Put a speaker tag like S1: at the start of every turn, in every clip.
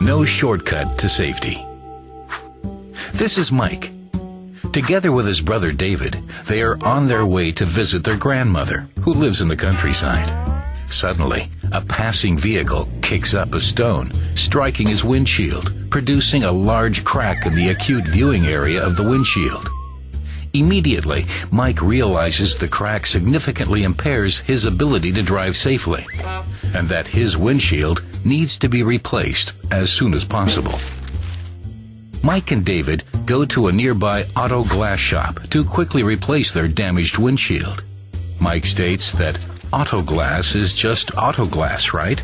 S1: No shortcut to safety. This is Mike. Together with his brother David, they are on their way to visit their grandmother, who lives in the countryside. Suddenly, a passing vehicle kicks up a stone, striking his windshield, producing a large crack in the acute viewing area of the windshield. Immediately, Mike realizes the crack significantly impairs his ability to drive safely, and that his windshield needs to be replaced as soon as possible. Mike and David go to a nearby Autoglass shop to quickly replace their damaged windshield. Mike states that Autoglass is just Autoglass, right?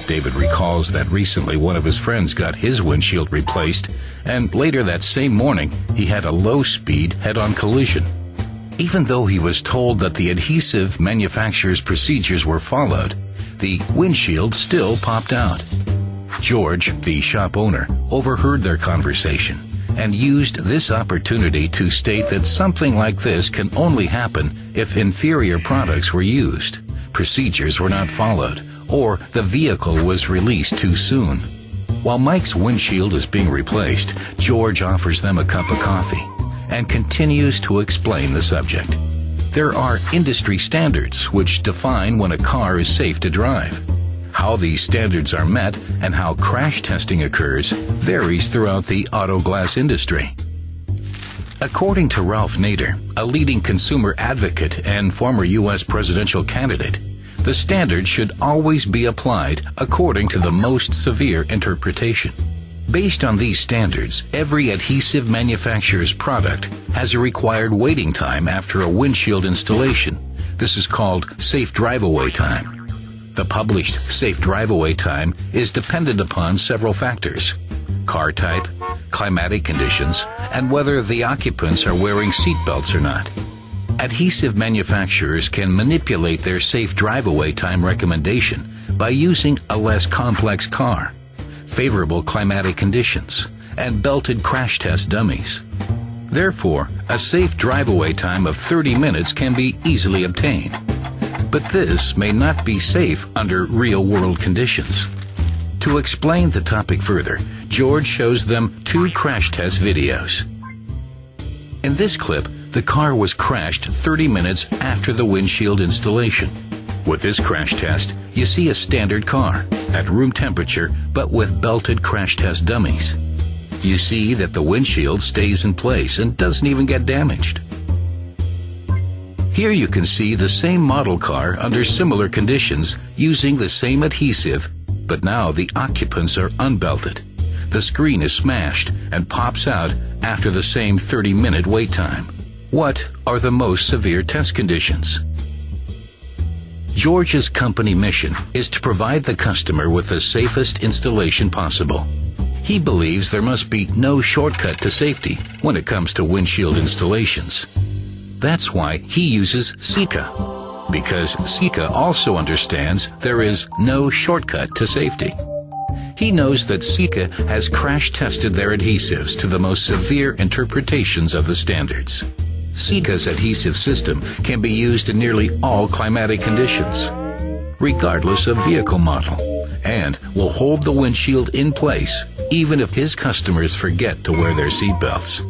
S1: David recalls that recently one of his friends got his windshield replaced, and later that same morning he had a low-speed head-on collision. Even though he was told that the adhesive manufacturer's procedures were followed, the windshield still popped out. George, the shop owner, overheard their conversation and used this opportunity to state that something like this can only happen if inferior products were used, procedures were not followed, or the vehicle was released too soon. While Mike's windshield is being replaced, George offers them a cup of coffee and continues to explain the subject. There are industry standards which define when a car is safe to drive. How these standards are met and how crash testing occurs varies throughout the auto glass industry. According to Ralph Nader, a leading consumer advocate and former U.S. presidential candidate, the standard should always be applied according to the most severe interpretation. Based on these standards, every adhesive manufacturer's product has a required waiting time after a windshield installation. This is called safe drive-away time. The published safe drive-away time is dependent upon several factors: car type, climatic conditions, and whether the occupants are wearing seat belts or not. Adhesive manufacturers can manipulate their safe drive-away time recommendation by using a less complex car, favorable climatic conditions, and belted crash test dummies. Therefore, a safe drive-away time of 30 minutes can be easily obtained. But this may not be safe under real-world conditions. To explain the topic further, George shows them 2 crash test videos. In this clip, the car was crashed 30 minutes after the windshield installation. With this crash test, you see a standard car, at room temperature, but with belted crash test dummies. You see that the windshield stays in place and doesn't even get damaged. Here you can see the same model car under similar conditions using the same adhesive, but now the occupants are unbelted. The screen is smashed and pops out after the same 30-minute wait time. What are the most severe test conditions? George's company mission is to provide the customer with the safest installation possible. He believes there must be no shortcut to safety when it comes to windshield installations. That's why he uses Sika, because Sika also understands there is no shortcut to safety. He knows that Sika has crash tested their adhesives to the most severe interpretations of the standards. Sika's adhesive system can be used in nearly all climatic conditions, regardless of vehicle model, and will hold the windshield in place even if his customers forget to wear their seatbelts.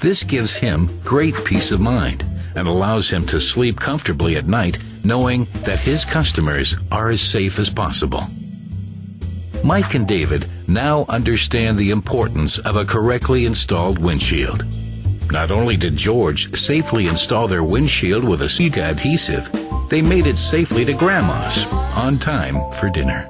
S1: This gives him great peace of mind and allows him to sleep comfortably at night knowing that his customers are as safe as possible. Mike and David now understand the importance of a correctly installed windshield. Not only did George safely install their windshield with a Sika adhesive, they made it safely to Grandma's on time for dinner.